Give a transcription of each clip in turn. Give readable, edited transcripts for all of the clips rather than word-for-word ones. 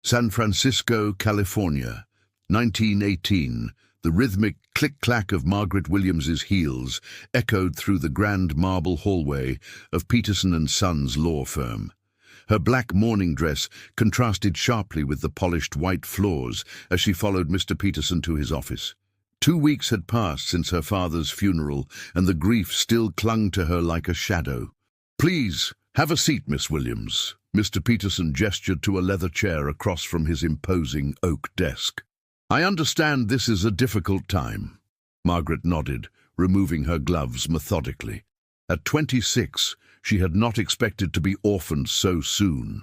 San Francisco, California, 1918. The rhythmic click-clack of Margaret Williams's heels echoed through the grand marble hallway of Peterson & Sons law firm. Her black morning dress contrasted sharply with the polished white floors as she followed Mr. Peterson to his office. 2 weeks had passed since her father's funeral, and the grief still clung to her like a shadow. "Please, have a seat, Miss Williams." Mr. Peterson gestured to a leather chair across from his imposing oak desk. "I understand this is a difficult time." Margaret nodded, removing her gloves methodically. At 26, she had not expected to be orphaned so soon.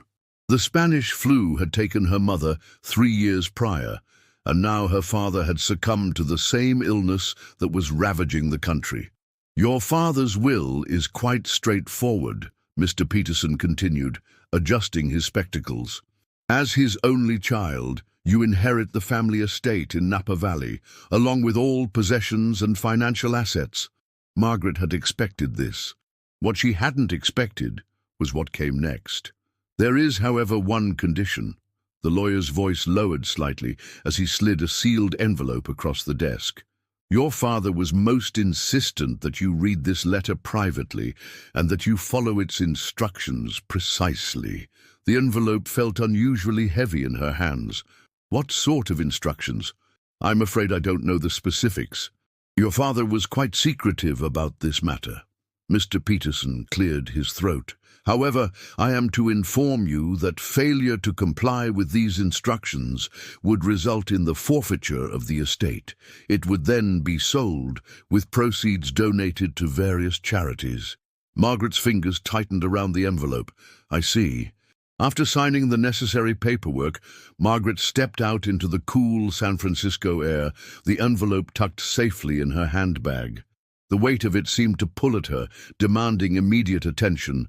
The Spanish flu had taken her mother 3 years prior, and now her father had succumbed to the same illness that was ravaging the country. "Your father's will is quite straightforward," Mr. Peterson continued, adjusting his spectacles. "As his only child, you inherit the family estate in Napa Valley, along with all possessions and financial assets." Margaret had expected this. What she hadn't expected was what came next. "There is, however, one condition." The lawyer's voice lowered slightly as he slid a sealed envelope across the desk. "Your father was most insistent that you read this letter privately and that you follow its instructions precisely." The envelope felt unusually heavy in her hands. "What sort of instructions?" "I'm afraid I don't know the specifics. Your father was quite secretive about this matter." Mr. Peterson cleared his throat. "However, I am to inform you that failure to comply with these instructions would result in the forfeiture of the estate. It would then be sold, with proceeds donated to various charities." Margaret's fingers tightened around the envelope. "I see." After signing the necessary paperwork, Margaret stepped out into the cool San Francisco air, the envelope tucked safely in her handbag. The weight of it seemed to pull at her, demanding immediate attention,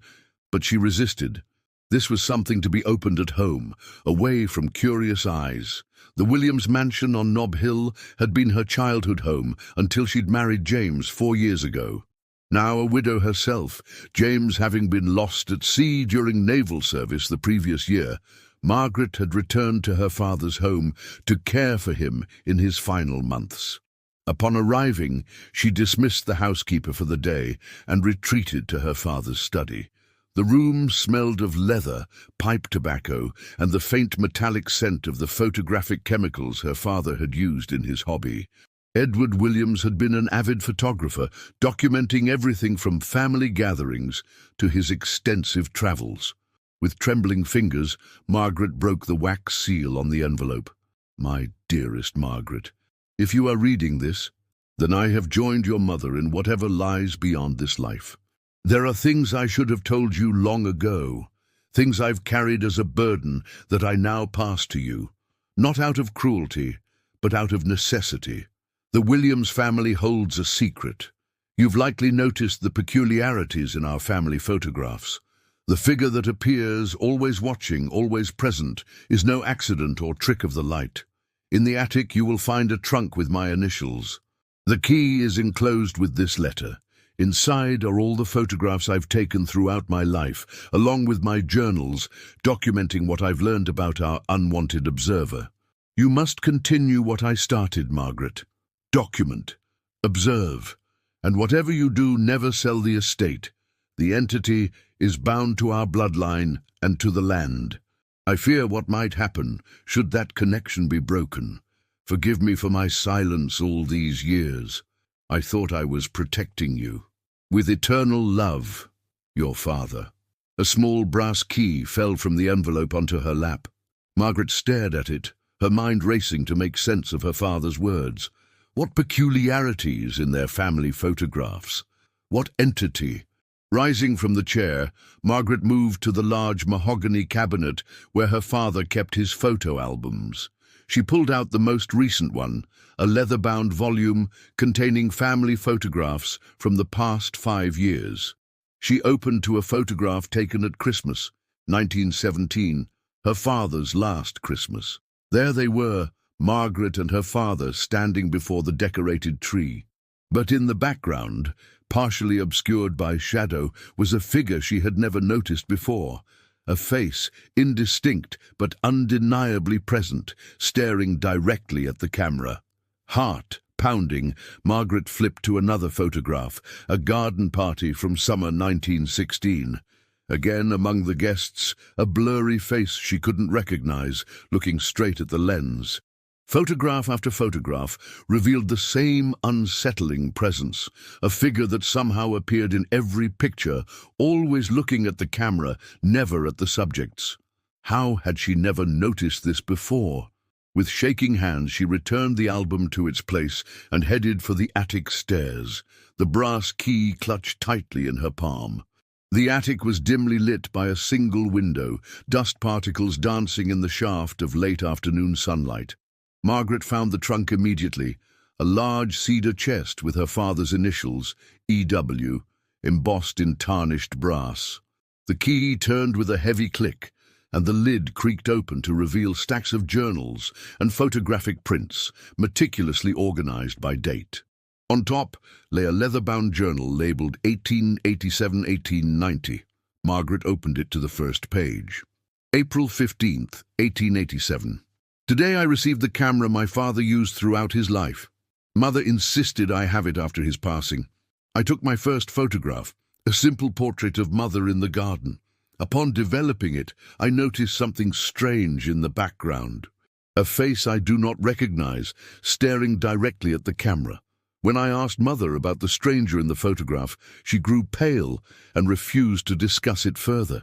but she resisted. This was something to be opened at home, away from curious eyes. The Williams mansion on Nob Hill had been her childhood home until she'd married James 4 years ago. Now a widow herself, James having been lost at sea during naval service the previous year, Margaret had returned to her father's home to care for him in his final months. Upon arriving, she dismissed the housekeeper for the day and retreated to her father's study. The room smelled of leather, pipe tobacco, and the faint metallic scent of the photographic chemicals her father had used in his hobby. Edward Williams had been an avid photographer, documenting everything from family gatherings to his extensive travels. With trembling fingers, Margaret broke the wax seal on the envelope. "My dearest Margaret, if you are reading this, then I have joined your mother in whatever lies beyond this life. There are things I should have told you long ago, things I've carried as a burden that I now pass to you, not out of cruelty, but out of necessity. The Williams family holds a secret. You've likely noticed the peculiarities in our family photographs. The figure that appears, always watching, always present, is no accident or trick of the light. In the attic you will find a trunk with my initials. The key is enclosed with this letter. Inside are all the photographs I've taken throughout my life, along with my journals, documenting what I've learned about our unwanted observer. You must continue what I started, Margaret. Document, observe, and whatever you do, never sell the estate. The entity is bound to our bloodline and to the land. I fear what might happen should that connection be broken. Forgive me for my silence all these years. I thought I was protecting you. With eternal love, your father." A small brass key fell from the envelope onto her lap. Margaret stared at it, her mind racing to make sense of her father's words. What peculiarities in their family photographs? What entity? Rising from the chair, Margaret moved to the large mahogany cabinet where her father kept his photo albums. She pulled out the most recent one, a leather-bound volume containing family photographs from the past 5 years. She opened to a photograph taken at Christmas, 1917, her father's last Christmas. There they were, Margaret and her father standing before the decorated tree. But in the background, partially obscured by shadow, was a figure she had never noticed before, a face, indistinct but undeniably present, staring directly at the camera. Heart pounding, Margaret flipped to another photograph, a garden party from summer 1916. Again, among the guests, a blurry face she couldn't recognize, looking straight at the lens. Photograph after photograph revealed the same unsettling presence, a figure that somehow appeared in every picture, always looking at the camera, never at the subjects. How had she never noticed this before? With shaking hands, she returned the album to its place and headed for the attic stairs, the brass key clutched tightly in her palm. The attic was dimly lit by a single window, dust particles dancing in the shaft of late afternoon sunlight. Margaret found the trunk immediately, a large cedar chest with her father's initials, E.W., embossed in tarnished brass. The key turned with a heavy click, and the lid creaked open to reveal stacks of journals and photographic prints, meticulously organized by date. On top lay a leather-bound journal labeled 1887-1890. Margaret opened it to the first page. April 15th, 1887. Today I received the camera my father used throughout his life. Mother insisted I have it after his passing. I took my first photograph, a simple portrait of Mother in the garden. Upon developing it, I noticed something strange in the background. A face I do not recognize, staring directly at the camera. When I asked Mother about the stranger in the photograph, she grew pale and refused to discuss it further.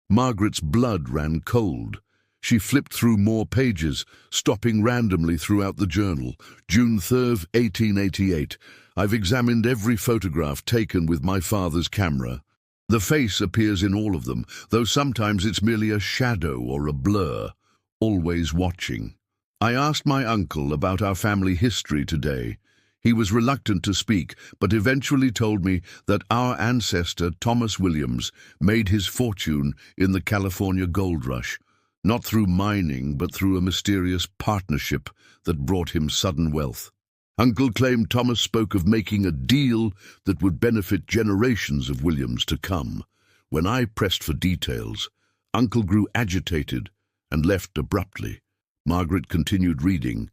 Margaret's blood ran cold. She flipped through more pages, stopping randomly throughout the journal. June 3rd, 1888. I've examined every photograph taken with my father's camera. The face appears in all of them, though sometimes it's merely a shadow or a blur, always watching. I asked my uncle about our family history today. He was reluctant to speak, but eventually told me that our ancestor, Thomas Williams, made his fortune in the California gold rush, not through mining, but through a mysterious partnership that brought him sudden wealth. Uncle claimed Thomas spoke of making a deal that would benefit generations of Williams to come. When I pressed for details, Uncle grew agitated and left abruptly. Margaret continued reading,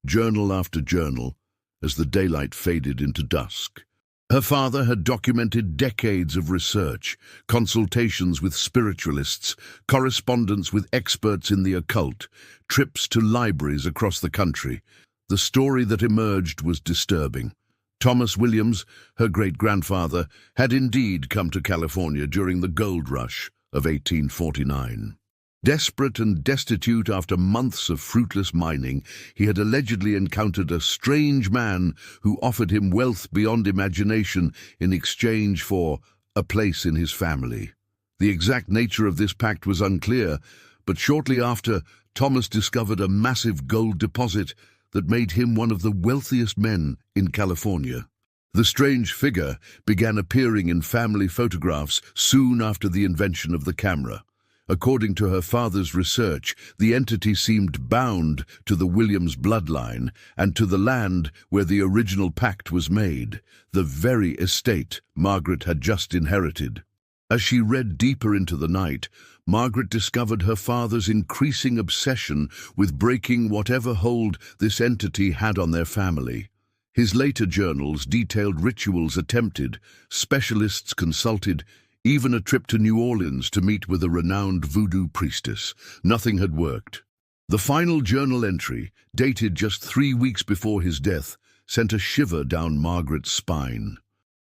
journal after journal, as the daylight faded into dusk. Her father had documented decades of research, consultations with spiritualists, correspondence with experts in the occult, trips to libraries across the country. The story that emerged was disturbing. Thomas Williams, her great-grandfather, had indeed come to California during the gold rush of 1849. Desperate and destitute after months of fruitless mining, he had allegedly encountered a strange man who offered him wealth beyond imagination in exchange for a place in his family. The exact nature of this pact was unclear, but shortly after, Thomas discovered a massive gold deposit that made him one of the wealthiest men in California. The strange figure began appearing in family photographs soon after the invention of the camera. According to her father's research, the entity seemed bound to the Williams bloodline and to the land where the original pact was made, the very estate Margaret had just inherited. As she read deeper into the night, Margaret discovered her father's increasing obsession with breaking whatever hold this entity had on their family. His later journals detailed rituals attempted, specialists consulted, even a trip to New Orleans to meet with a renowned voodoo priestess. Nothing had worked. The final journal entry, dated just 3 weeks before his death, sent a shiver down Margaret's spine.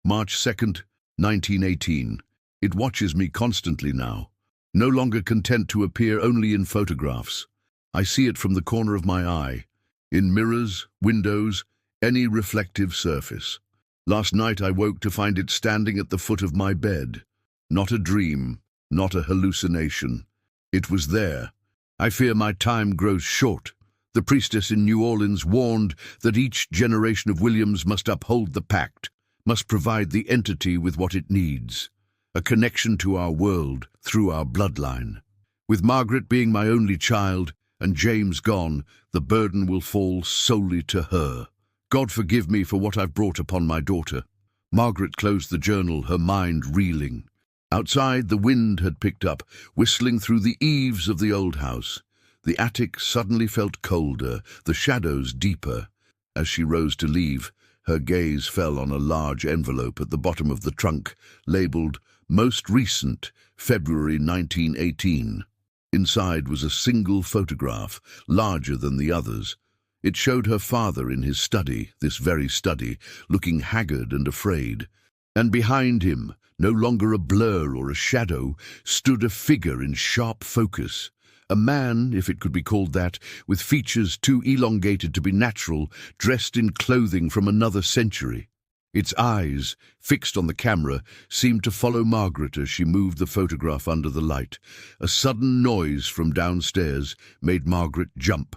March 2nd, 1918. It watches me constantly now, no longer content to appear only in photographs. I see it from the corner of my eye, in mirrors, windows, any reflective surface. Last night I woke to find it standing at the foot of my bed. Not a dream, not a hallucination. It was there. I fear my time grows short. The priestess in New Orleans warned that each generation of Williams must uphold the pact, must provide the entity with what it needs, a connection to our world through our bloodline. With Margaret being my only child and James gone, the burden will fall solely to her. God forgive me for what I've brought upon my daughter. Margaret closed the journal, her mind reeling. Outside, the wind had picked up, whistling through the eaves of the old house. The attic suddenly felt colder, the shadows deeper. As she rose to leave, her gaze fell on a large envelope at the bottom of the trunk, labelled "Most Recent, February 1918. Inside was a single photograph, larger than the others. It showed her father in his study, this very study, looking haggard and afraid. And behind him, no longer a blur or a shadow, stood a figure in sharp focus. A man, if it could be called that, with features too elongated to be natural, dressed in clothing from another century. Its eyes, fixed on the camera, seemed to follow Margaret as she moved the photograph under the light. A sudden noise from downstairs made Margaret jump.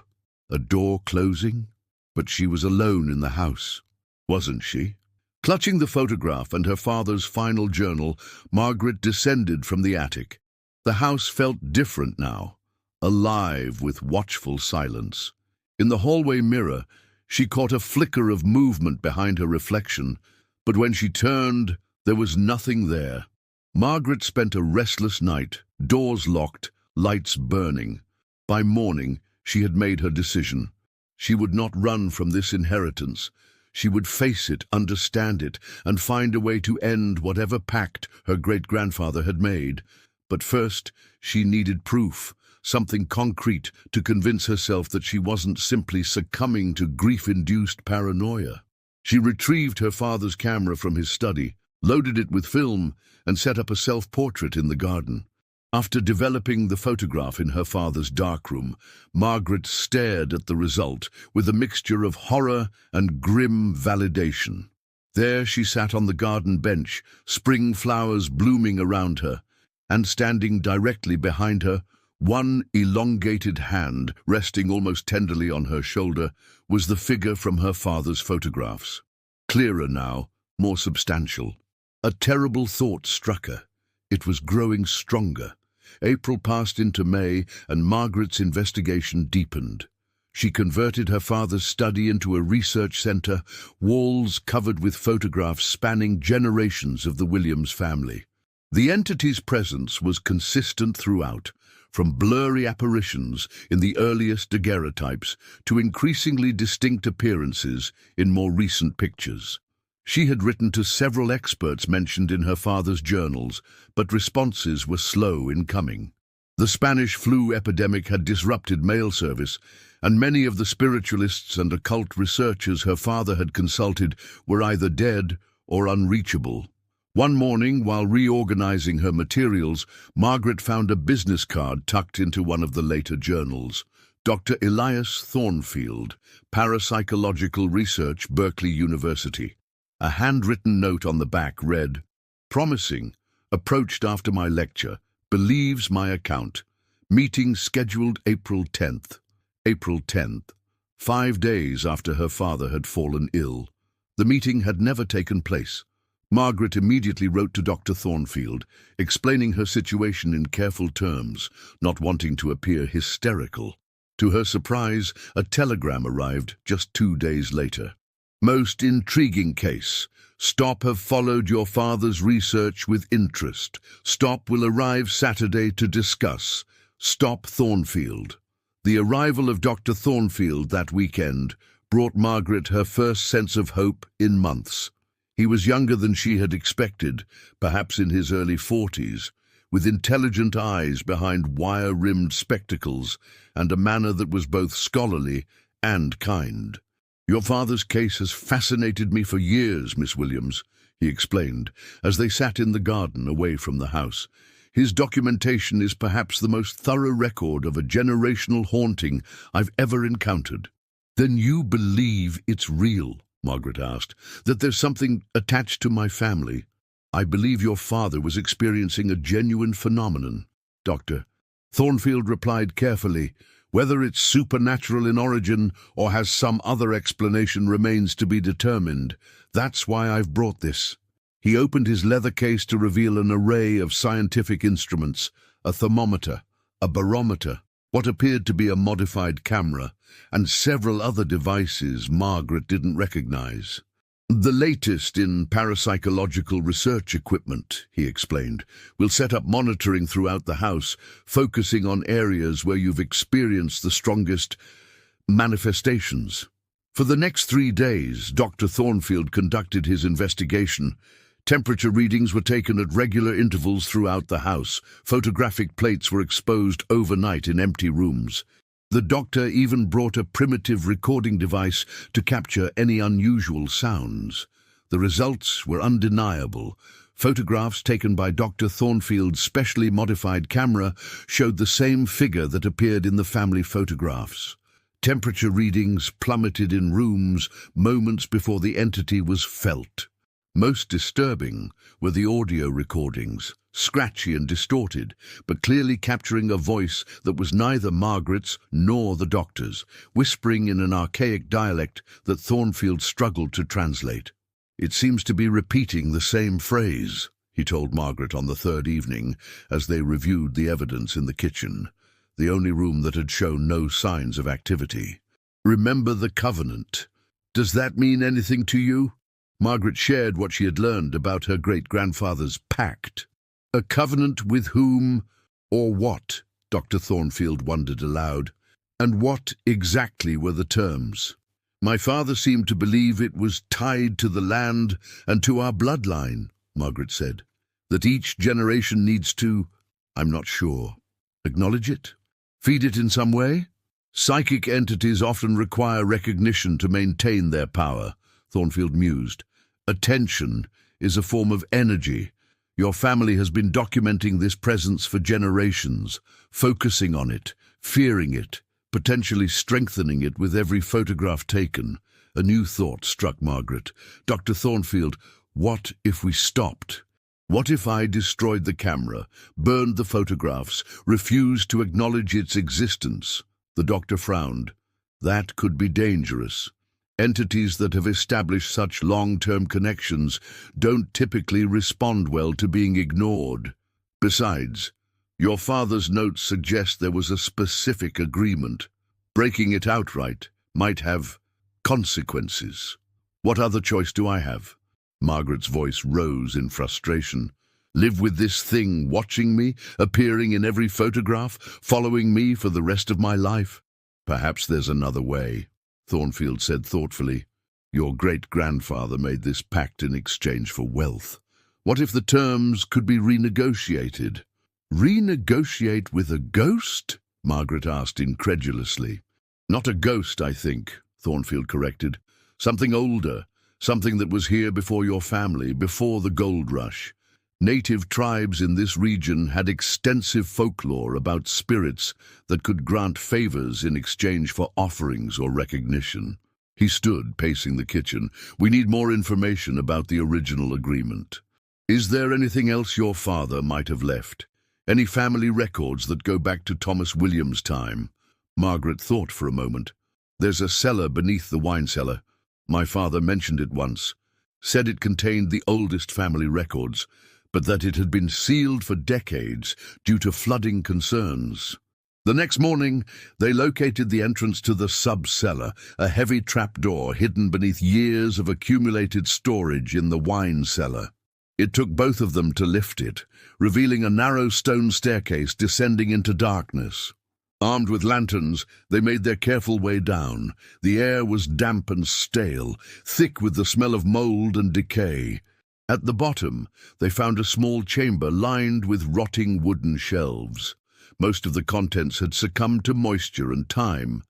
A door closing? But she was alone in the house, wasn't she? Clutching the photograph and her father's final journal, Margaret descended from the attic. The house felt different now, alive with watchful silence. In the hallway mirror, she caught a flicker of movement behind her reflection, but when she turned, there was nothing there. Margaret spent a restless night, doors locked, lights burning. By morning, she had made her decision. She would not run from this inheritance. She would face it, understand it, and find a way to end whatever pact her great-grandfather had made. But first, she needed proof, something concrete to convince herself that she wasn't simply succumbing to grief-induced paranoia. She retrieved her father's camera from his study, loaded it with film, and set up a self-portrait in the garden. After developing the photograph in her father's darkroom, Margaret stared at the result with a mixture of horror and grim validation. There she sat on the garden bench, spring flowers blooming around her, and standing directly behind her, one elongated hand resting almost tenderly on her shoulder, was the figure from her father's photographs. Clearer now, more substantial. A terrible thought struck her. It was growing stronger. April passed into May, and Margaret's investigation deepened. She converted her father's study into a research center, walls covered with photographs spanning generations of the Williams family. The entity's presence was consistent throughout, from blurry apparitions in the earliest daguerreotypes to increasingly distinct appearances in more recent pictures. She had written to several experts mentioned in her father's journals, but responses were slow in coming. The Spanish flu epidemic had disrupted mail service, and many of the spiritualists and occult researchers her father had consulted were either dead or unreachable. One morning, while reorganizing her materials, Margaret found a business card tucked into one of the later journals. Dr. Elias Thornfield, Parapsychological Research, Berkeley University. A handwritten note on the back read, "Promising, approached after my lecture, believes my account. Meeting scheduled April 10th. April 10th, 5 days after her father had fallen ill. The meeting had never taken place. Margaret immediately wrote to Dr. Thornfield, explaining her situation in careful terms, not wanting to appear hysterical. To her surprise, a telegram arrived just 2 days later. Most intriguing case. Stop have followed your father's research with interest. Stop will arrive Saturday to discuss. Stop Thornfield. The arrival of Dr. Thornfield that weekend brought Margaret her first sense of hope in months. He was younger than she had expected, perhaps in his early 40s, with intelligent eyes behind wire-rimmed spectacles and a manner that was both scholarly and kind. "Your father's case has fascinated me for years, Miss Williams," he explained, as they sat in the garden away from the house. "His documentation is perhaps the most thorough record of a generational haunting I've ever encountered." "Then you believe it's real?" Margaret asked. "That there's something attached to my family?" "I believe your father was experiencing a genuine phenomenon, Doctor," Thornfield replied carefully. "Whether it's supernatural in origin or has some other explanation remains to be determined. That's why I've brought this." He opened his leather case to reveal an array of scientific instruments, a thermometer, a barometer, what appeared to be a modified camera, and several other devices Margaret didn't recognize. The latest in parapsychological research equipment, he explained. We'll set up monitoring throughout the house, focusing on areas where you've experienced the strongest manifestations. For the next 3 days, Dr. Thornfield conducted his investigation. Temperature readings were taken at regular intervals throughout the house. Photographic plates were exposed overnight in empty rooms. The doctor even brought a primitive recording device to capture any unusual sounds. The results were undeniable. Photographs taken by Dr. Thornfield's specially modified camera showed the same figure that appeared in the family photographs. Temperature readings plummeted in rooms moments before the entity was felt. Most disturbing were the audio recordings, scratchy and distorted, but clearly capturing a voice that was neither Margaret's nor the doctor's, whispering in an archaic dialect that Thornfield struggled to translate. "It seems to be repeating the same phrase," he told Margaret on the 3rd evening as they reviewed the evidence in the kitchen, the only room that had shown no signs of activity. "Remember the covenant. Does that mean anything to you?" Margaret shared what she had learned about her great-grandfather's pact. A covenant with whom or what? Dr. Thornfield wondered aloud. And what exactly were the terms? "My father seemed to believe it was tied to the land and to our bloodline," Margaret said. "That each generation needs to, I'm not sure, acknowledge it? Feed it in some way? Psychic entities often require recognition to maintain their power," Thornfield mused. "Attention is a form of energy. Your family has been documenting this presence for generations, focusing on it, fearing it, potentially strengthening it with every photograph taken." A new thought struck Margaret. "Dr. Thornfield, what if we stopped? What if I destroyed the camera, burned the photographs, refused to acknowledge its existence?" The doctor frowned. "That could be dangerous. Entities that have established such long-term connections don't typically respond well to being ignored. Besides, your father's notes suggest there was a specific agreement. Breaking it outright might have consequences. What other choice do I have?" Margaret's voice rose in frustration. "Live with this thing watching me, appearing in every photograph, following me for the rest of my life?" "Perhaps there's another way," Thornfield said thoughtfully. "Your great-grandfather made this pact in exchange for wealth. What if the terms could be renegotiated?" "Renegotiate with a ghost?" Margaret asked incredulously. "Not a ghost, I think," Thornfield corrected. "Something older, something that was here before your family, before the gold rush. Native tribes in this region had extensive folklore about spirits that could grant favors in exchange for offerings or recognition." He stood, pacing the kitchen. "We need more information about the original agreement. Is there anything else your father might have left? Any family records that go back to Thomas Williams' time?" Margaret thought for a moment. "There's a cellar beneath the wine cellar. My father mentioned it once. Said it contained the oldest family records, but that it had been sealed for decades due to flooding concerns." The next morning, they located the entrance to the sub-cellar, a heavy trapdoor hidden beneath years of accumulated storage in the wine cellar. It took both of them to lift it, revealing a narrow stone staircase descending into darkness. Armed with lanterns, they made their careful way down. The air was damp and stale, thick with the smell of mold and decay. At the bottom, they found a small chamber lined with rotting wooden shelves. Most of the contents had succumbed to moisture and time,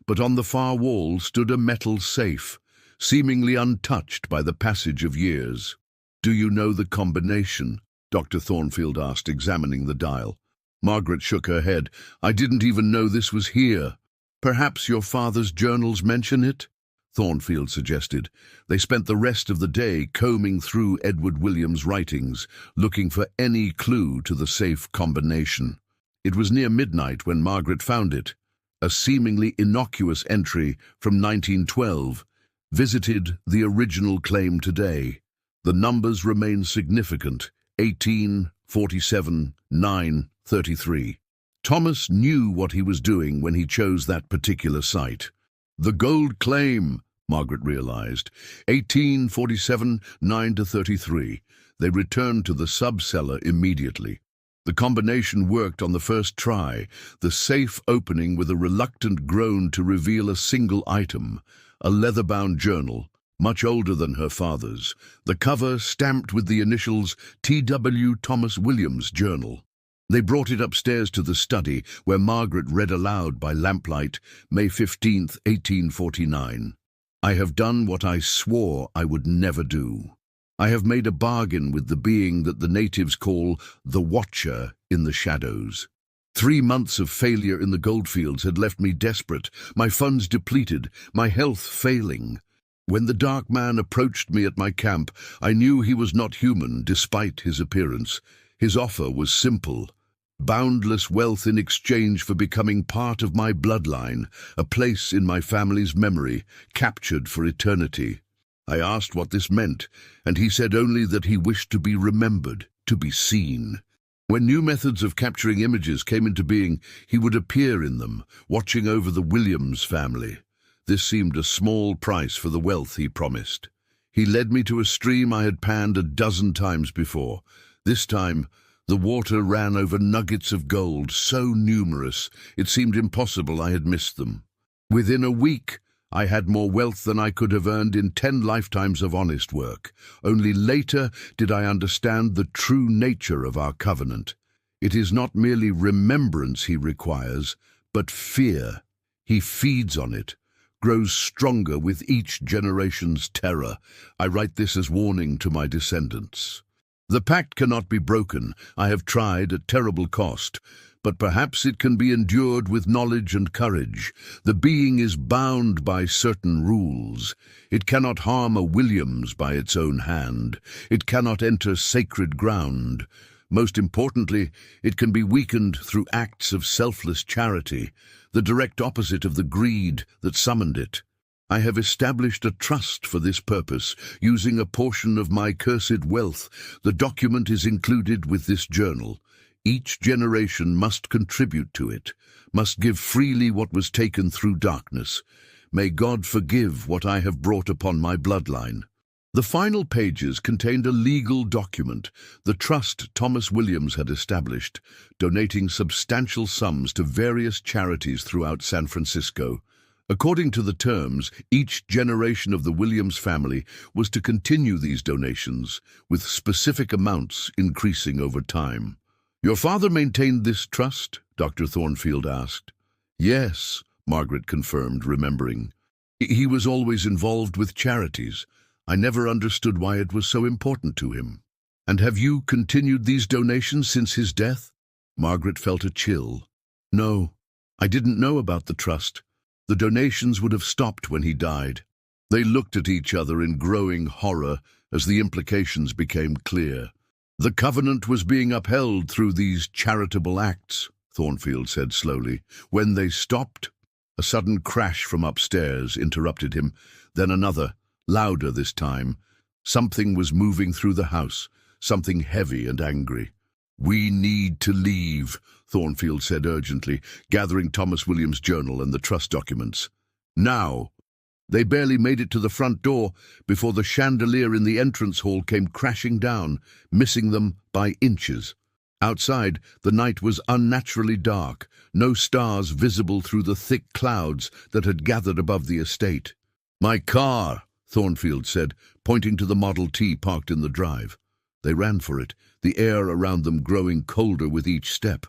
but on the far wall stood a metal safe, seemingly untouched by the passage of years. "Do you know the combination?" Dr. Thornfield asked, examining the dial. Margaret shook her head. "I didn't even know this was here." "Perhaps your father's journals mention it?" Thornfield suggested. They spent the rest of the day combing through Edward Williams' writings, looking for any clue to the safe combination. It was near midnight when Margaret found it, a seemingly innocuous entry from 1912, visited the original claim today. The numbers remain significant, 18, 47, 9, 33. Thomas knew what he was doing when he chose that particular site. "The gold claim," Margaret realized. 1847, 9-33. They returned to the sub-cellar immediately. The combination worked on the first try, the safe opening with a reluctant groan to reveal a single item, a leather-bound journal, much older than her father's, the cover stamped with the initials T.W. Thomas Williams Journal. They brought it upstairs to the study, where Margaret read aloud by lamplight, May 15, 1849. "I have done what I swore I would never do. I have made a bargain with the being that the natives call the Watcher in the shadows. 3 months of failure in the goldfields had left me desperate, my funds depleted, my health failing. When the dark man approached me at my camp, I knew he was not human despite his appearance. His offer was simple: boundless wealth in exchange for becoming part of my bloodline, a place in my family's memory, captured for eternity. I asked what this meant, and he said only that he wished to be remembered, to be seen. When new methods of capturing images came into being, he would appear in them, watching over the Williams family. This seemed a small price for the wealth he promised. He led me to a stream I had panned a dozen times before. This time, the water ran over nuggets of gold, so numerous it seemed impossible I had missed them. Within a week, I had more wealth than I could have earned in 10 lifetimes of honest work. Only later did I understand the true nature of our covenant. It is not merely remembrance he requires, but fear. He feeds on it, grows stronger with each generation's terror. I write this as warning to my descendants. The pact cannot be broken. I have tried at terrible cost, but perhaps it can be endured with knowledge and courage. The being is bound by certain rules. It cannot harm a Williams by its own hand. It cannot enter sacred ground. Most importantly, it can be weakened through acts of selfless charity, the direct opposite of the greed that summoned it. I have established a trust for this purpose, using a portion of my cursed wealth. The document is included with this journal. Each generation must contribute to it, must give freely what was taken through darkness. May God forgive what I have brought upon my bloodline." The final pages contained a legal document, the trust Thomas Williams had established, donating substantial sums to various charities throughout San Francisco. According to the terms, each generation of the Williams family was to continue these donations, with specific amounts increasing over time. "Your father maintained this trust?" Dr. Thornfield asked. "Yes," Margaret confirmed, remembering. "He was always involved with charities. I never understood why it was so important to him." "And have you continued these donations since his death?" Margaret felt a chill. "No, I didn't know about the trust. The donations would have stopped when he died." They looked at each other in growing horror as the implications became clear. "The covenant was being upheld through these charitable acts," Thornfield said slowly. "When they stopped..." A sudden crash from upstairs interrupted him, then another, louder this time. Something was moving through the house, something heavy and angry. "We need to leave," Thornfield said urgently, gathering Thomas Williams' journal and the trust documents. "Now!" They barely made it to the front door before the chandelier in the entrance hall came crashing down, missing them by inches. Outside, the night was unnaturally dark, no stars visible through the thick clouds that had gathered above the estate. "My car," Thornfield said, pointing to the Model T parked in the drive. They ran for it, the air around them growing colder with each step.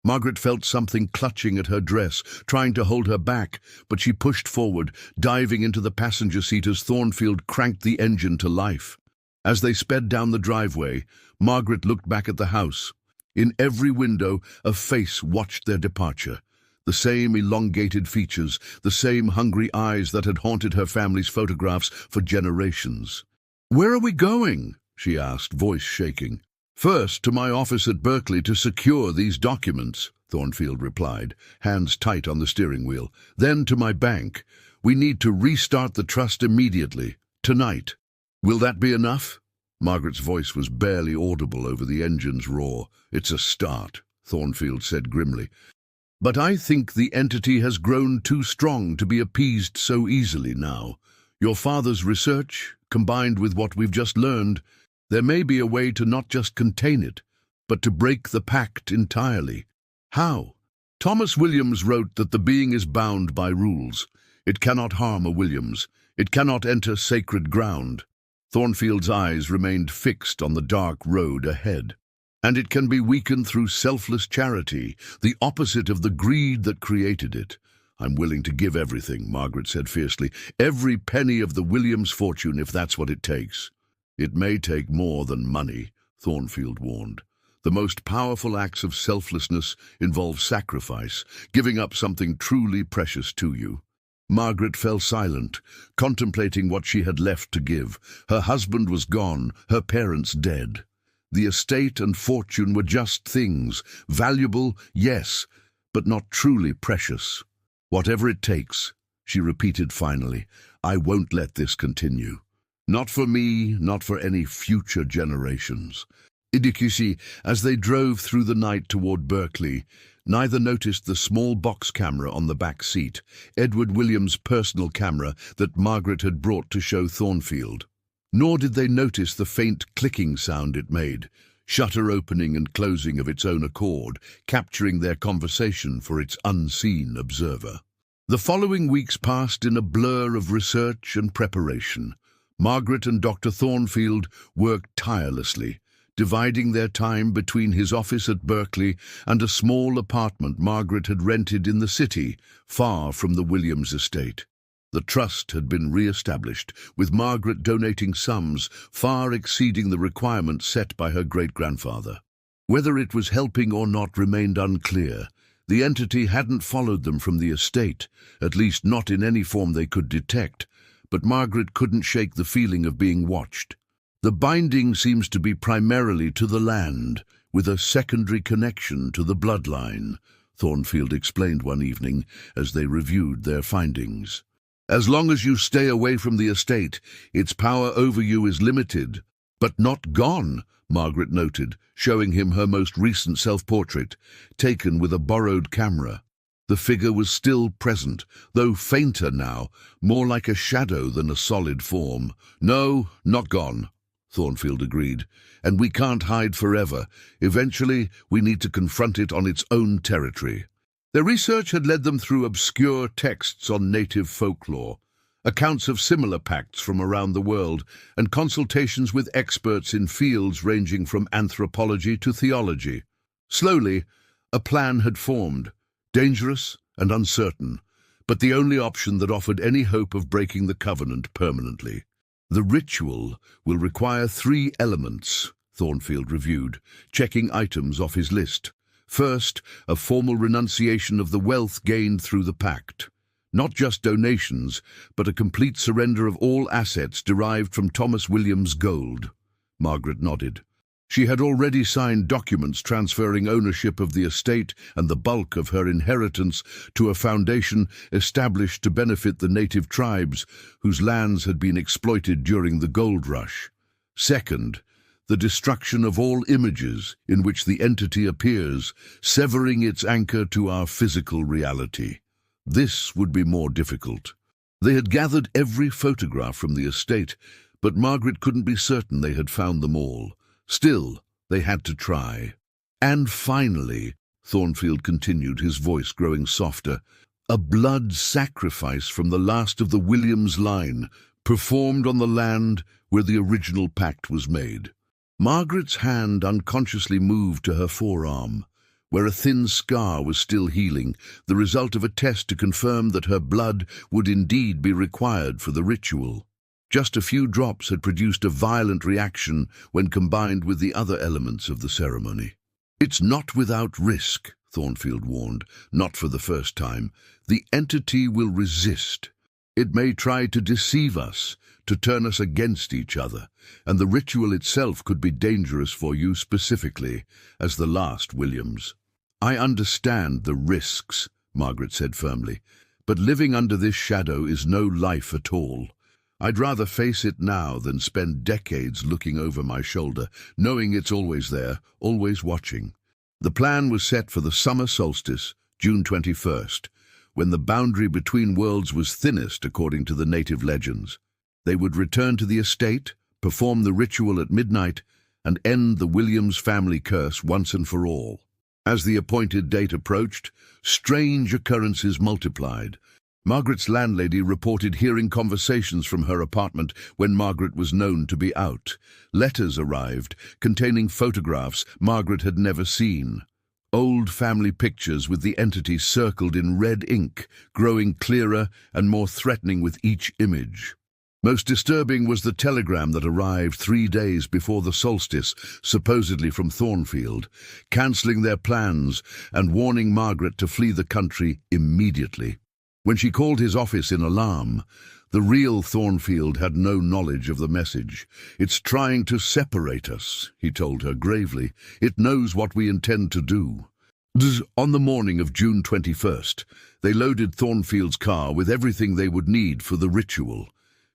Margaret felt something clutching at her dress, trying to hold her back, but she pushed forward, diving into the passenger seat as Thornfield cranked the engine to life. As they sped down the driveway, Margaret looked back at the house. In every window, a face watched their departure. The same elongated features, the same hungry eyes that had haunted her family's photographs for generations. "Where are we going?" she asked, voice shaking. "First to my office at Berkeley to secure these documents," Thornfield replied, hands tight on the steering wheel. "Then to my bank. We need to restart the trust immediately, tonight." "Will that be enough?" Margaret's voice was barely audible over the engine's roar. "It's a start," Thornfield said grimly. "But I think the entity has grown too strong to be appeased so easily now. Your father's research, combined with what we've just learned, there may be a way to not just contain it, but to break the pact entirely. How? Thomas Williams wrote that the being is bound by rules. It cannot harm a Williams. It cannot enter sacred ground. Thornfield's eyes remained fixed on the dark road ahead. And it can be weakened through selfless charity, the opposite of the greed that created it. I'm willing to give everything, Margaret said fiercely. Every penny of the Williams fortune, if that's what it takes. It may take more than money, Thornfield warned. The most powerful acts of selflessness involve sacrifice, giving up something truly precious to you. Margaret fell silent, contemplating what she had left to give. Her husband was gone, her parents dead. The estate and fortune were just things, valuable, yes, but not truly precious. Whatever it takes, she repeated finally, I won't let this continue. Not for me, not for any future generations. Idikusi, as they drove through the night toward Berkeley, neither noticed the small box camera on the back seat, Edward Williams' personal camera that Margaret had brought to show Thornfield. Nor did they notice the faint clicking sound it made, shutter opening and closing of its own accord, capturing their conversation for its unseen observer. The following weeks passed in a blur of research and preparation. Margaret and Dr. Thornfield worked tirelessly, dividing their time between his office at Berkeley and a small apartment Margaret had rented in the city, far from the Williams estate. The trust had been re-established, with Margaret donating sums far exceeding the requirements set by her great-grandfather. Whether it was helping or not remained unclear. The entity hadn't followed them from the estate, at least not in any form they could detect, but Margaret couldn't shake the feeling of being watched. The binding seems to be primarily to the land, with a secondary connection to the bloodline, Thornfield explained one evening as they reviewed their findings. As long as you stay away from the estate, its power over you is limited, but not gone, Margaret noted, showing him her most recent self-portrait, taken with a borrowed camera. The figure was still present, though fainter now, more like a shadow than a solid form. No, not gone, Thornfield agreed, and we can't hide forever. Eventually, we need to confront it on its own territory. Their research had led them through obscure texts on native folklore, accounts of similar pacts from around the world, and consultations with experts in fields ranging from anthropology to theology. Slowly, a plan had formed, dangerous and uncertain, but the only option that offered any hope of breaking the covenant permanently. The ritual will require 3 elements, Thornfield reviewed, checking items off his list. First, a formal renunciation of the wealth gained through the pact. Not just donations, but a complete surrender of all assets derived from Thomas Williams' gold. Margaret nodded. She had already signed documents transferring ownership of the estate and the bulk of her inheritance to a foundation established to benefit the native tribes whose lands had been exploited during the gold rush. Second, the destruction of all images in which the entity appears, severing its anchor to our physical reality. This would be more difficult. They had gathered every photograph from the estate, but Margaret couldn't be certain they had found them all. Still, they had to try. And finally, Thornfield continued, his voice growing softer, a blood sacrifice from the last of the Williams line, performed on the land where the original pact was made. Margaret's hand unconsciously moved to her forearm, where a thin scar was still healing, the result of a test to confirm that her blood would indeed be required for the ritual. Just a few drops had produced a violent reaction when combined with the other elements of the ceremony. It's not without risk, Thornfield warned, not for the first time. The entity will resist. It may try to deceive us, to turn us against each other, and the ritual itself could be dangerous for you specifically, as the last Williams. I understand the risks, Margaret said firmly, but living under this shadow is no life at all. I'd rather face it now than spend decades looking over my shoulder, knowing it's always there, always watching. The plan was set for the summer solstice, June 21st, when the boundary between worlds was thinnest according to the native legends. They would return to the estate, perform the ritual at midnight, and end the Williams family curse once and for all. As the appointed date approached, strange occurrences multiplied. Margaret's landlady reported hearing conversations from her apartment when Margaret was known to be out. Letters arrived containing photographs Margaret had never seen. Old family pictures with the entity circled in red ink, growing clearer and more threatening with each image. Most disturbing was the telegram that arrived 3 days before the solstice, supposedly from Thornfield, cancelling their plans and warning Margaret to flee the country immediately. When she called his office in alarm, the real Thornfield had no knowledge of the message. "It's trying to separate us," he told her gravely. "It knows what we intend to do." On the morning of June 21st, they loaded Thornfield's car with everything they would need for the ritual.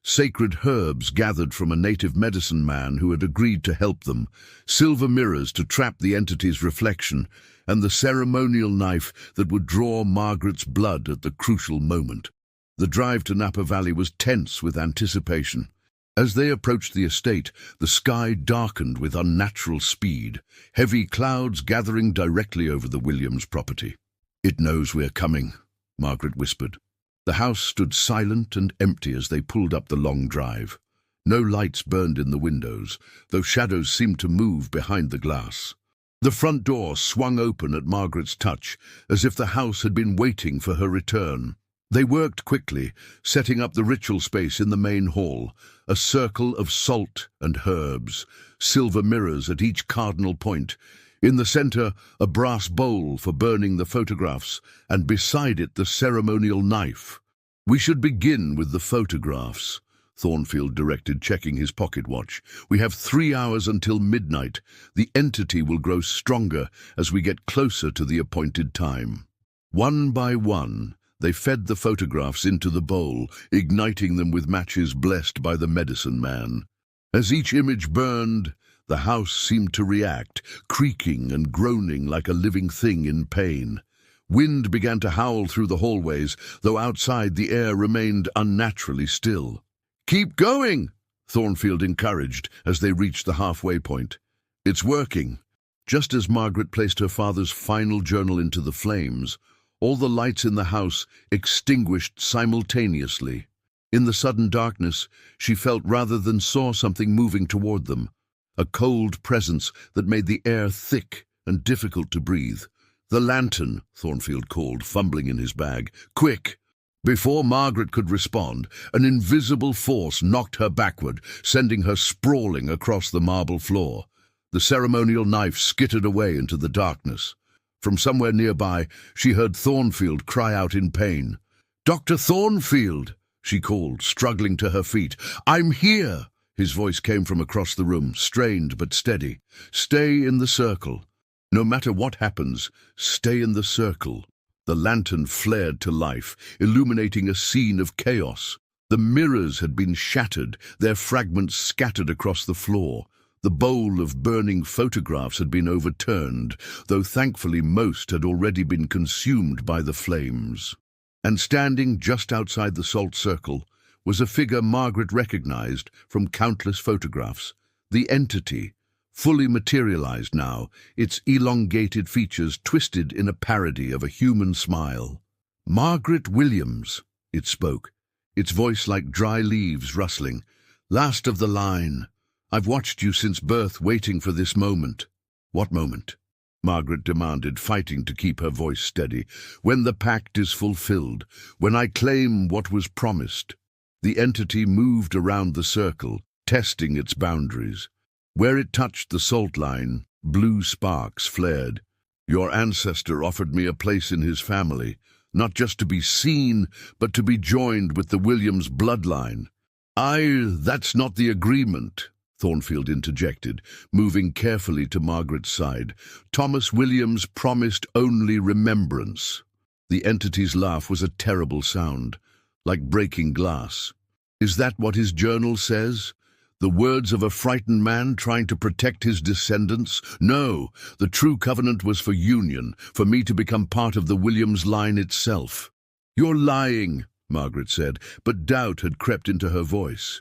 Sacred herbs gathered from a native medicine man who had agreed to help them, silver mirrors to trap the entity's reflection, and the ceremonial knife that would draw Margaret's blood at the crucial moment. The drive to Napa Valley was tense with anticipation. As they approached the estate, the sky darkened with unnatural speed, heavy clouds gathering directly over the Williams property. "It knows we're coming," Margaret whispered. The house stood silent and empty as they pulled up the long drive. No lights burned in the windows, though shadows seemed to move behind the glass. The front door swung open at Margaret's touch, as if the house had been waiting for her return. They worked quickly, setting up the ritual space in the main hall, a circle of salt and herbs, silver mirrors at each cardinal point. In the center, a brass bowl for burning the photographs, and beside it the ceremonial knife. "We should begin with the photographs," Thornfield directed, checking his pocket watch. "We have 3 hours until midnight. The entity will grow stronger as we get closer to the appointed time." One by one, they fed the photographs into the bowl, igniting them with matches blessed by the medicine man. As each image burned, the house seemed to react, creaking and groaning like a living thing in pain. Wind began to howl through the hallways, though outside the air remained unnaturally still. "Keep going," Thornfield encouraged as they reached the halfway point. "It's working." Just as Margaret placed her father's final journal into the flames, all the lights in the house extinguished simultaneously. In the sudden darkness, she felt rather than saw something moving toward them, a cold presence that made the air thick and difficult to breathe. "The lantern," Thornfield called, fumbling in his bag. "Quick!" Before Margaret could respond, an invisible force knocked her backward, sending her sprawling across the marble floor. The ceremonial knife skittered away into the darkness. From somewhere nearby, she heard Thornfield cry out in pain. "Dr. Thornfield!" she called, struggling to her feet. "I'm here!" His voice came from across the room, strained but steady. "Stay in the circle. No matter what happens, stay in the circle." The lantern flared to life, illuminating a scene of chaos. The mirrors had been shattered, their fragments scattered across the floor. The bowl of burning photographs had been overturned, though thankfully most had already been consumed by the flames. And standing just outside the salt circle was a figure Margaret recognized from countless photographs. The entity, fully materialized now, its elongated features twisted in a parody of a human smile. "Margaret Williams," it spoke, its voice like dry leaves rustling. "Last of the line. I've watched you since birth, waiting for this moment." "What moment?" Margaret demanded, fighting to keep her voice steady. "When the pact is fulfilled, when I claim what was promised." The entity moved around the circle, testing its boundaries. Where it touched the salt line, blue sparks flared. "Your ancestor offered me a place in his family, not just to be seen, but to be joined with the Williams bloodline." That's not the agreement," Thornfield interjected, moving carefully to Margaret's side. "Thomas Williams promised only remembrance." The entity's laugh was a terrible sound, like breaking glass. "Is that what his journal says? The words of a frightened man trying to protect his descendants? No, the true covenant was for union, for me to become part of the Williams line itself." "You're lying," Margaret said, but doubt had crept into her voice.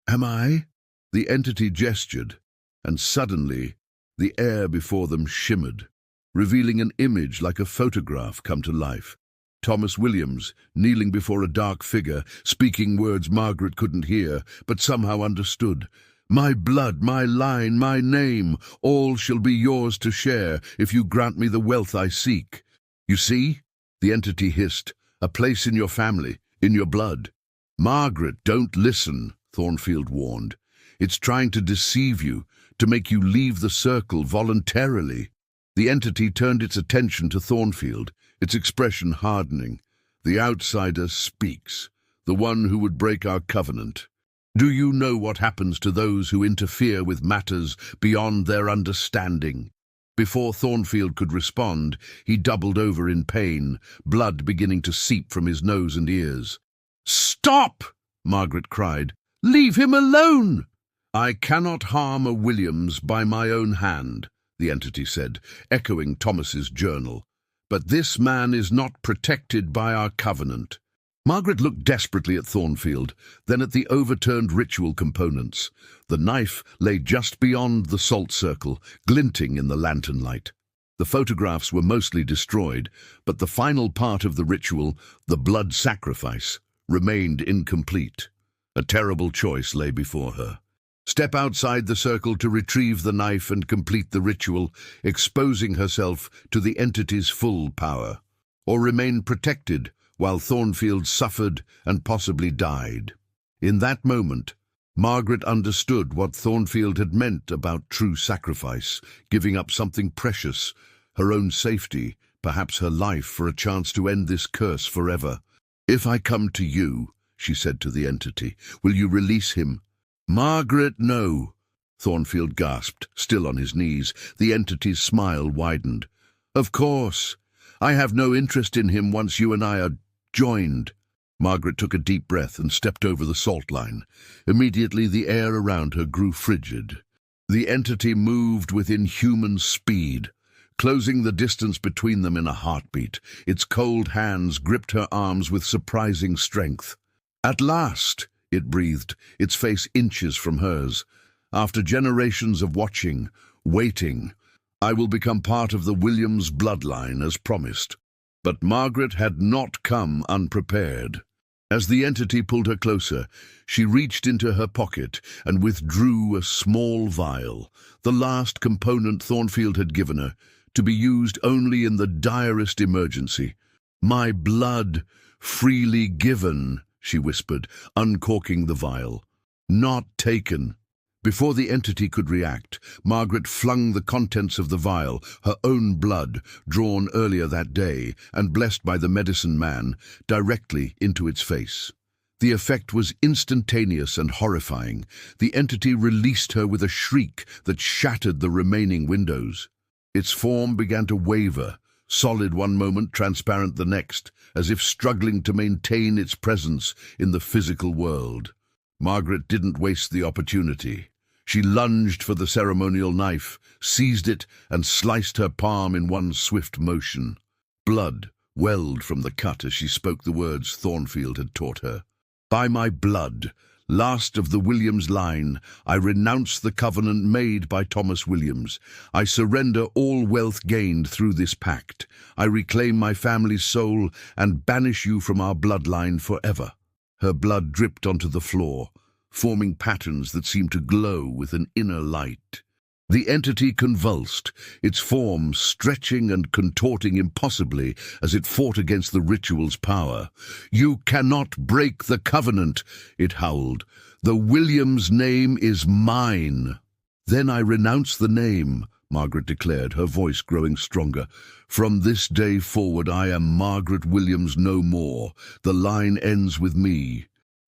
Am I? The entity gestured, and suddenly the air before them shimmered, revealing an image like a photograph come to life. Thomas Williams, kneeling before a dark figure, speaking words Margaret couldn't hear, but somehow understood. My blood, my line, my name, all shall be yours to share if you grant me the wealth I seek. You see, the entity hissed, a place in your family, in your blood. Margaret, don't listen, Thornfield warned. It's trying to deceive you, to make you leave the circle voluntarily. The entity turned its attention to Thornfield, its expression hardening. The outsider speaks, the one who would break our covenant. Do you know what happens to those who interfere with matters beyond their understanding? Before Thornfield could respond, he doubled over in pain, blood beginning to seep from his nose and ears. Stop! Margaret cried. Leave him alone! I cannot harm a Williams by my own hand, the entity said, echoing Thomas's journal. But this man is not protected by our covenant. Margaret looked desperately at Thornfield, then at the overturned ritual components. The knife lay just beyond the salt circle, glinting in the lantern light. The photographs were mostly destroyed, but the final part of the ritual, the blood sacrifice, remained incomplete. A terrible choice lay before her. Step outside the circle to retrieve the knife and complete the ritual, exposing herself to the entity's full power, or remain protected while Thornfield suffered and possibly died. In that moment, Margaret understood what Thornfield had meant about true sacrifice, giving up something precious, her own safety, perhaps her life, for a chance to end this curse forever. If I come to you, she said to the entity, will you release him? Margaret, no, Thornfield gasped, still on his knees. The entity's smile widened. Of course. I have no interest in him once you and I are joined. Margaret took a deep breath and stepped over the salt line. Immediately the air around her grew frigid. The entity moved with inhuman speed, closing the distance between them in a heartbeat. Its cold hands gripped her arms with surprising strength. At last, it breathed, its face inches from hers. After generations of watching, waiting, I will become part of the Williams bloodline as promised. But Margaret had not come unprepared. As the entity pulled her closer, she reached into her pocket and withdrew a small vial, the last component Thornfield had given her, to be used only in the direst emergency. My blood, freely given, she whispered, uncorking the vial. Not taken. Before the entity could react, Margaret flung the contents of the vial, her own blood, drawn earlier that day and blessed by the medicine man, directly into its face. The effect was instantaneous and horrifying. The entity released her with a shriek that shattered the remaining windows. Its form began to waver, solid one moment, transparent the next, as if struggling to maintain its presence in the physical world. Margaret didn't waste the opportunity. She lunged for the ceremonial knife, seized it, and sliced her palm in one swift motion. Blood welled from the cut as she spoke the words Thornfield had taught her. By my blood, last of the Williams line, I renounce the covenant made by Thomas Williams. I surrender all wealth gained through this pact. I reclaim my family's soul and banish you from our bloodline forever. Her blood dripped onto the floor, forming patterns that seemed to glow with an inner light. The entity convulsed, its form stretching and contorting impossibly as it fought against the ritual's power. You cannot break the covenant, it howled. The Williams name is mine. Then I renounce the name, Margaret declared, her voice growing stronger. From this day forward I am Margaret Williams no more. The line ends with me.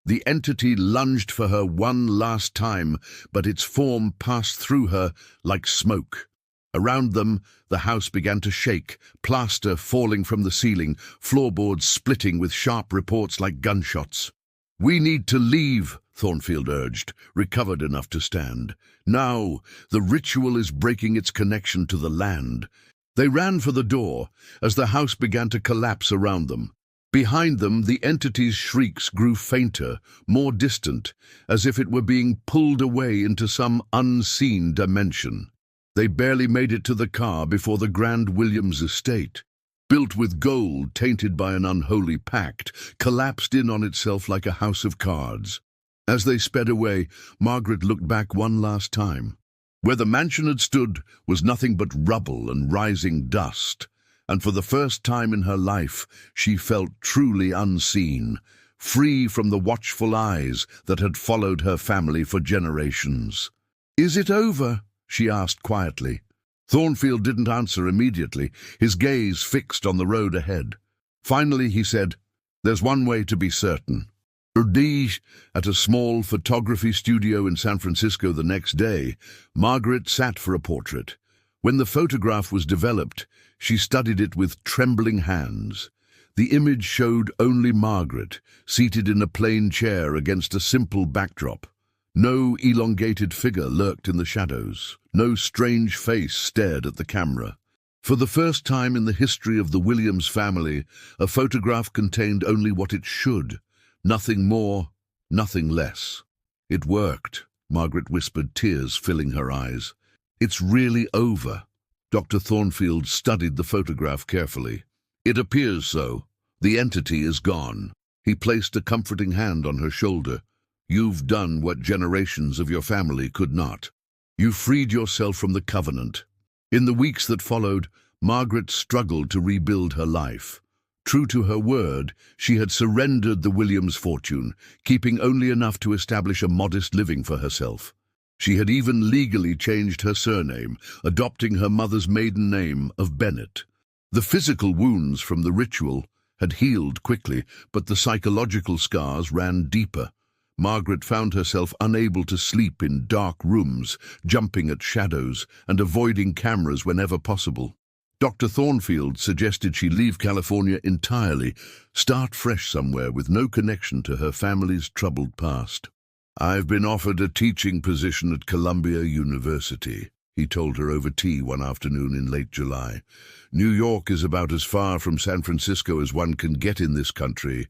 The entity lunged for her one last time, but its form passed through her like smoke. Around them, the house began to shake, plaster falling from the ceiling, floorboards splitting with sharp reports like gunshots. We need to leave, Thornfield urged, recovered enough to stand. Now, the ritual is breaking its connection to the land. They ran for the door as the house began to collapse around them. Behind them, the entity's shrieks grew fainter, more distant, as if it were being pulled away into some unseen dimension. They barely made it to the car before the Grand Williams estate, built with gold tainted by an unholy pact, collapsed in on itself like a house of cards. As they sped away, Margaret looked back one last time. Where the mansion had stood was nothing but rubble and rising dust, and for the first time in her life she felt truly unseen, free from the watchful eyes that had followed her family for generations. "Is it over?" she asked quietly. Thornfield didn't answer immediately, his gaze fixed on the road ahead. Finally he said, "There's one way to be certain." At a small photography studio in San Francisco the next day, Margaret sat for a portrait. When the photograph was developed, she studied it with trembling hands. The image showed only Margaret, seated in a plain chair against a simple backdrop. No elongated figure lurked in the shadows. No strange face stared at the camera. For the first time in the history of the Williams family, a photograph contained only what it should. Nothing more, nothing less. "It worked," Margaret whispered, tears filling her eyes. "It's really over." Dr. Thornfield studied the photograph carefully. "It appears so. The entity is gone." He placed a comforting hand on her shoulder. "You've done what generations of your family could not. You freed yourself from the covenant." In the weeks that followed, Margaret struggled to rebuild her life. True to her word, she had surrendered the Williams fortune, keeping only enough to establish a modest living for herself. She had even legally changed her surname, adopting her mother's maiden name of Bennett. The physical wounds from the ritual had healed quickly, but the psychological scars ran deeper. Margaret found herself unable to sleep in dark rooms, jumping at shadows and avoiding cameras whenever possible. Dr. Thornfield suggested she leave California entirely, start fresh somewhere with no connection to her family's troubled past. "I've been offered a teaching position at Columbia University," he told her over tea one afternoon in late July. "New York is about as far from San Francisco as one can get in this country.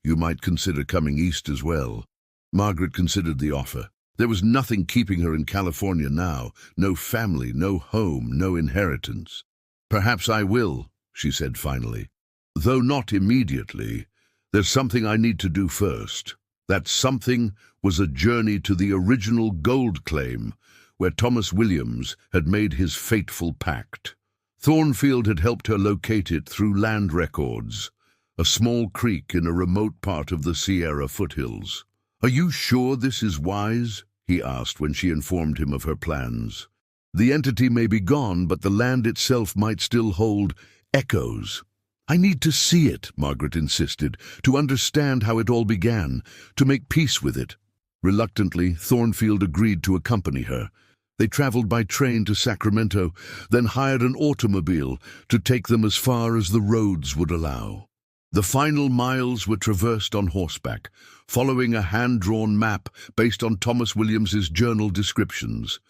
You might consider coming east as well." Margaret considered the offer. There was nothing keeping her in California now. No family, no home, no inheritance. "Perhaps I will," she said finally. "Though not immediately. There's something I need to do first." That something was a journey to the original gold claim, where Thomas Williams had made his fateful pact. Thornfield had helped her locate it through land records, a small creek in a remote part of the Sierra foothills. "Are you sure this is wise?" he asked when she informed him of her plans. "The entity may be gone, but the land itself might still hold echoes." "I need to see it," Margaret insisted, "to understand how it all began, to make peace with it." Reluctantly, Thornfield agreed to accompany her. They traveled by train to Sacramento, then hired an automobile to take them as far as the roads would allow. The final miles were traversed on horseback, following a hand-drawn map based on Thomas Williams's journal descriptions.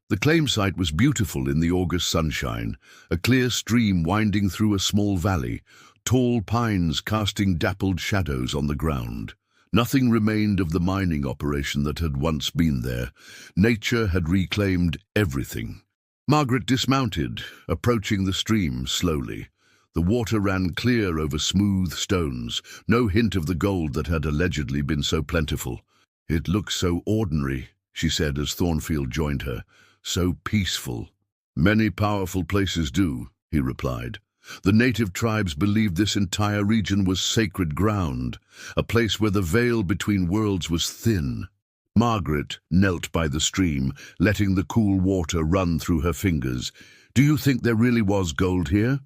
The claim site was beautiful in the August sunshine, a clear stream winding through a small valley, tall pines casting dappled shadows on the ground. Nothing remained of the mining operation that had once been there. Nature had reclaimed everything. Margaret dismounted, approaching the stream slowly. The water ran clear over smooth stones, no hint of the gold that had allegedly been so plentiful. "It looks so ordinary," she said as Thornfield joined her. "So peaceful." "Many powerful places do," he replied. "The native tribes believed this entire region was sacred ground, a place where the veil between worlds was thin." Margaret knelt by the stream, letting the cool water run through her fingers. "Do you think there really was gold here?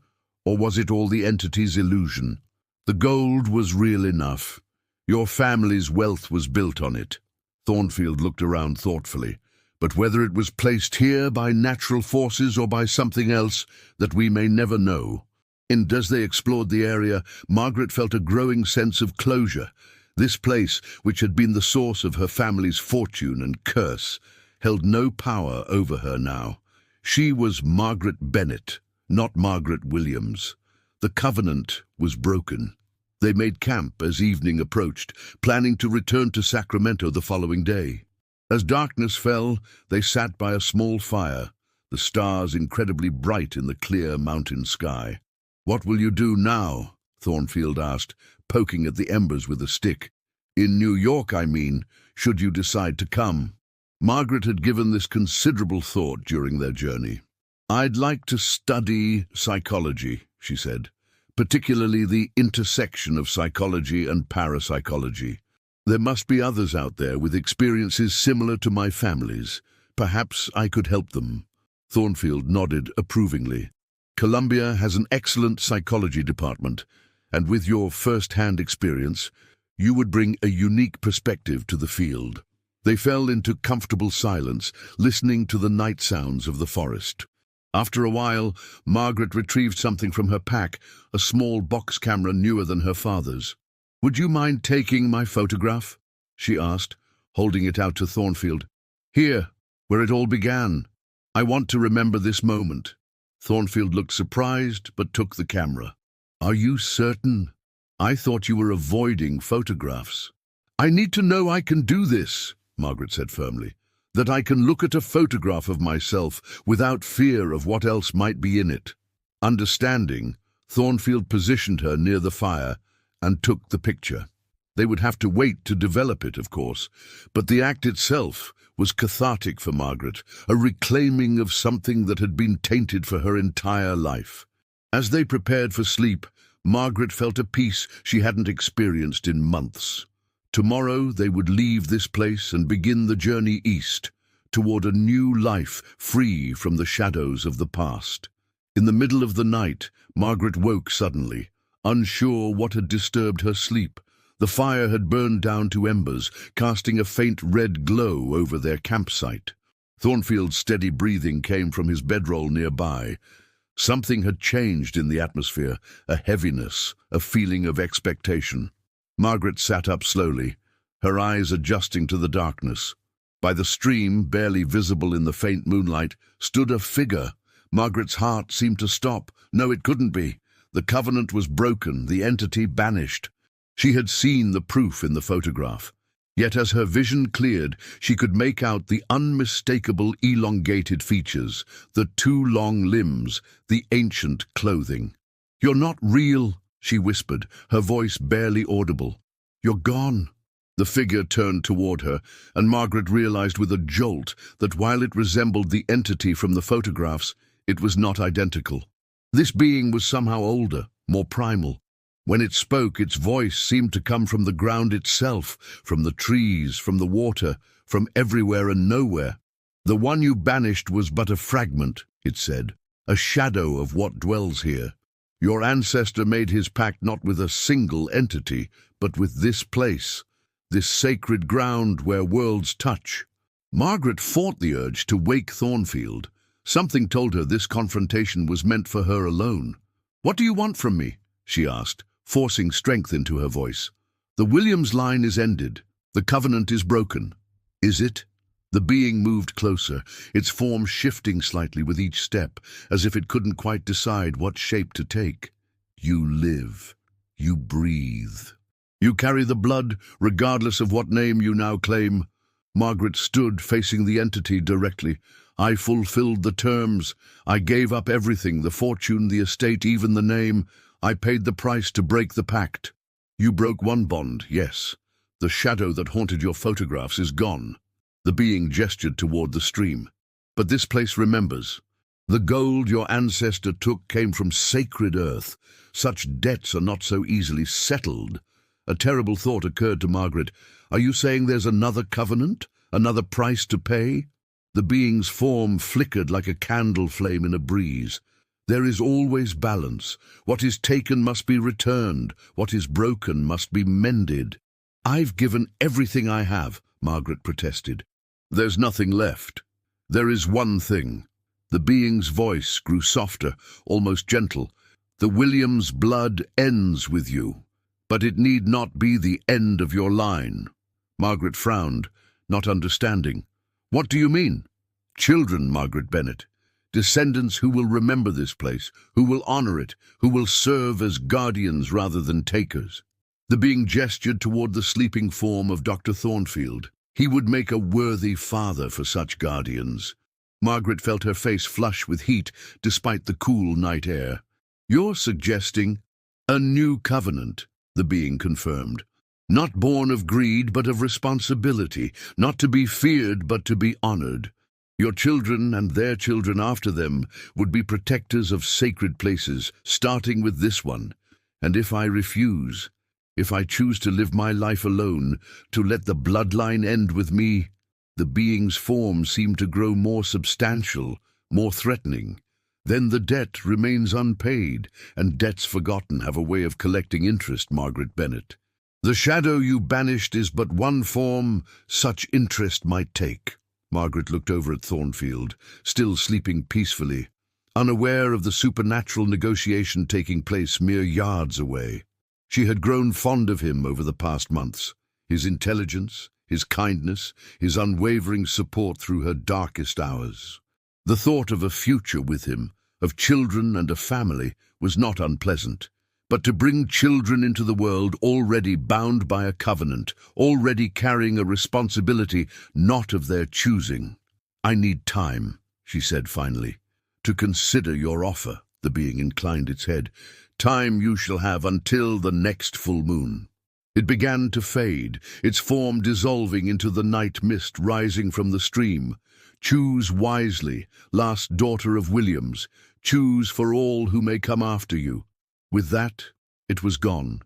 Or was it all the entity's illusion?" "The gold was real enough. Your family's wealth was built on it." Thornfield looked around thoughtfully. "But whether it was placed here by natural forces or by something else that we may never know." And as they explored the area, Margaret felt a growing sense of closure. This place, which had been the source of her family's fortune and curse, held no power over her now. She was Margaret Bennett, not Margaret Williams. The covenant was broken. They made camp as evening approached, planning to return to Sacramento the following day. As darkness fell, they sat by a small fire, the stars incredibly bright in the clear mountain sky. "What will you do now?" Thornfield asked, poking at the embers with a stick. "In New York, I mean, should you decide to come." Margaret had given this considerable thought during their journey. "I'd like to study psychology," she said, "particularly the intersection of psychology and parapsychology. There must be others out there with experiences similar to my family's. Perhaps I could help them." Thornfield nodded approvingly. "Columbia has an excellent psychology department, and with your first-hand experience, you would bring a unique perspective to the field." They fell into comfortable silence, listening to the night sounds of the forest. After a while, Margaret retrieved something from her pack, a small box camera newer than her father's. "Would you mind taking my photograph?" she asked, holding it out to Thornfield. "Here, where it all began. I want to remember this moment." Thornfield looked surprised, but took the camera. "Are you certain? I thought you were avoiding photographs." "I need to know I can do this," Margaret said firmly, "that I can look at a photograph of myself without fear of what else might be in it." Understanding, Thornfield positioned her near the fire and took the picture. They would have to wait to develop it, of course, but the act itself was cathartic for Margaret, a reclaiming of something that had been tainted for her entire life. As they prepared for sleep, Margaret felt a peace she hadn't experienced in months. Tomorrow they would leave this place and begin the journey east, toward a new life free from the shadows of the past. In the middle of the night, Margaret woke suddenly, unsure what had disturbed her sleep. The fire had burned down to embers, casting a faint red glow over their campsite. Thornfield's steady breathing came from his bedroll nearby. Something had changed in the atmosphere, a heaviness, a feeling of expectation. Margaret sat up slowly, her eyes adjusting to the darkness. By the stream, barely visible in the faint moonlight, stood a figure. Margaret's heart seemed to stop. No, it couldn't be. The covenant was broken, the entity banished. She had seen the proof in the photograph. Yet as her vision cleared, she could make out the unmistakable elongated features, the two long limbs, the ancient clothing. "You're not real," she whispered, her voice barely audible. "You're gone." The figure turned toward her, and Margaret realized with a jolt that while it resembled the entity from the photographs, it was not identical. This being was somehow older, more primal. When it spoke, its voice seemed to come from the ground itself, from the trees, from the water, from everywhere and nowhere. "The one you banished was but a fragment," it said, "a shadow of what dwells here. Your ancestor made his pact not with a single entity, but with this place, this sacred ground where worlds touch." Margaret fought the urge to wake Thornfield. Something told her this confrontation was meant for her alone. "What do you want from me?" she asked, forcing strength into her voice. "The Williams line is ended. The covenant is broken." "Is it?" The being moved closer, its form shifting slightly with each step, as if it couldn't quite decide what shape to take. "You live. You breathe. You carry the blood, regardless of what name you now claim." Margaret stood facing the entity directly. "I fulfilled the terms. I gave up everything, the fortune, the estate, even the name. I paid the price to break the pact. You broke one bond, yes. The shadow that haunted your photographs is gone." The being gestured toward the stream. "But this place remembers. The gold your ancestor took came from sacred earth. Such debts are not so easily settled." A terrible thought occurred to Margaret. "Are you saying there's another covenant? Another price to pay?" The being's form flickered like a candle flame in a breeze. "There is always balance. What is taken must be returned. What is broken must be mended." "I've given everything I have," Margaret protested. "There's nothing left. There is one thing." The being's voice grew softer, almost gentle. "The Williams blood ends with you, but it need not be the end of your line." Margaret frowned, not understanding. "What do you mean?" "Children, Margaret Bennett. descendants who will remember this place, who will honor it, who will serve as guardians rather than takers. The being gestured toward the sleeping form of Dr. Thornfield. He would make a worthy father for such guardians. Margaret felt her face flush with heat despite the cool night air. "You're suggesting a new covenant," the being confirmed. "Not born of greed but of responsibility, not to be feared but to be honored. Your children and their children after them would be protectors of sacred places, starting with this one. And if I refuse, if I choose to live my life alone, to let the bloodline end with me," the being's form seemed to grow more substantial, more threatening. "Then the debt remains unpaid, and debts forgotten have a way of collecting interest, Margaret Bennett. The shadow you banished is but one form such interest might take." Margaret looked over at Thornfield, still sleeping peacefully, unaware of the supernatural negotiation taking place mere yards away. She had grown fond of him over the past months, his intelligence, his kindness, his unwavering support through her darkest hours. The thought of a future with him, of children and a family, was not unpleasant. But to bring children into the world already bound by a covenant, already carrying a responsibility not of their choosing. "I need time," she said finally, "to consider your offer." The being inclined its head. "Time you shall have until the next full moon." It began to fade, its form dissolving into the night mist rising from the stream. "Choose wisely, last daughter of Williams. Choose for all who may come after you." With that, it was gone,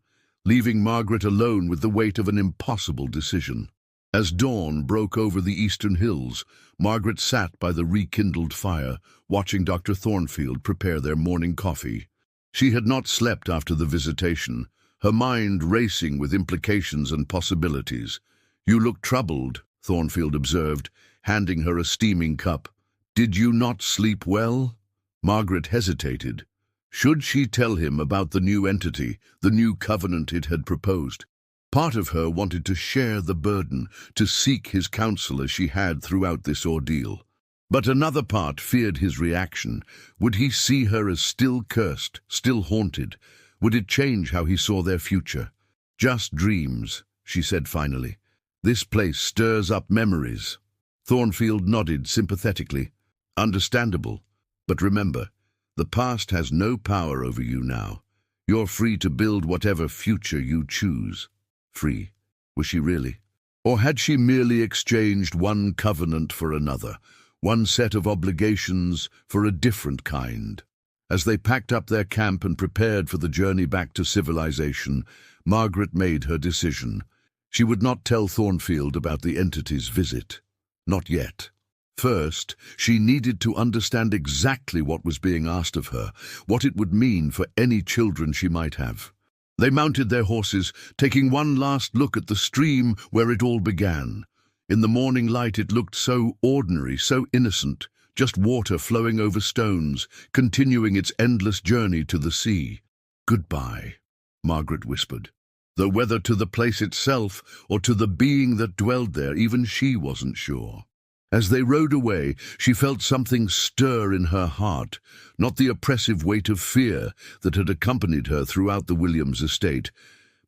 leaving Margaret alone with the weight of an impossible decision. As dawn broke over the eastern hills, Margaret sat by the rekindled fire, watching Dr. Thornfield prepare their morning coffee. She had not slept after the visitation, her mind racing with implications and possibilities. "You look troubled," Thornfield observed, handing her a steaming cup. "Did you not sleep well?" Margaret hesitated. Should she tell him about the new entity, the new covenant it had proposed? Part of her wanted to share the burden, to seek his counsel as she had throughout this ordeal. But another part feared his reaction. Would he see her as still cursed, still haunted? Would it change how he saw their future? "Just dreams," she said finally. "This place stirs up memories." Thornfield nodded sympathetically. "Understandable. But remember, the past has no power over you now. You're free to build whatever future you choose." Free? Was she really? Or had she merely exchanged one covenant for another, one set of obligations for a different kind? As they packed up their camp and prepared for the journey back to civilization, Margaret made her decision. She would not tell Thornfield about the entity's visit. Not yet. First, she needed to understand exactly what was being asked of her, what it would mean for any children she might have. They mounted their horses, taking one last look at the stream where it all began. In the morning light it looked so ordinary, so innocent, just water flowing over stones, continuing its endless journey to the sea. "Goodbye," Margaret whispered. Though whether to the place itself or to the being that dwelled there, even she wasn't sure. As they rode away, she felt something stir in her heart, not the oppressive weight of fear that had accompanied her throughout the Williams estate,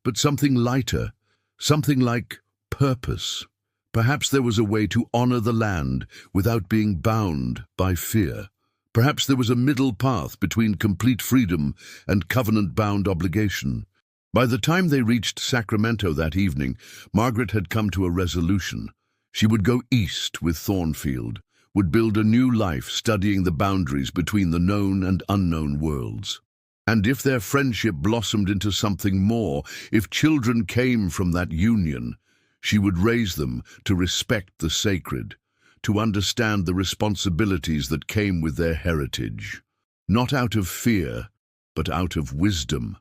but something lighter, something like purpose. Perhaps there was a way to honor the land without being bound by fear. Perhaps there was a middle path between complete freedom and covenant-bound obligation. By the time they reached Sacramento that evening, Margaret had come to a resolution. She would go east with Thornfield, would build a new life studying the boundaries between the known and unknown worlds. And if their friendship blossomed into something more, if children came from that union, she would raise them to respect the sacred, to understand the responsibilities that came with their heritage. Not out of fear, but out of wisdom.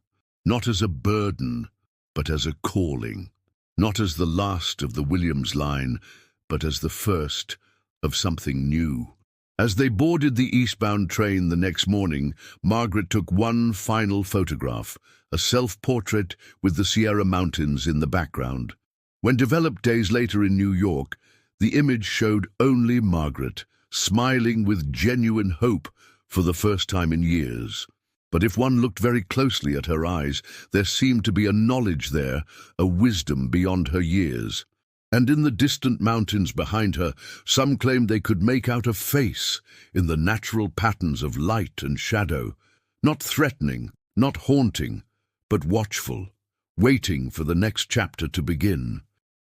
Not as a burden, but as a calling. Not as the last of the Williams line, but as the first of something new. As they boarded the eastbound train the next morning, Margaret took one final photograph, a self-portrait with the Sierra Mountains in the background. When developed days later in New York, the image showed only Margaret, smiling with genuine hope for the first time in years. But if one looked very closely at her eyes, there seemed to be a knowledge there, a wisdom beyond her years. And in the distant mountains behind her, some claimed they could make out a face in the natural patterns of light and shadow, not threatening, not haunting, but watchful, waiting for the next chapter to begin.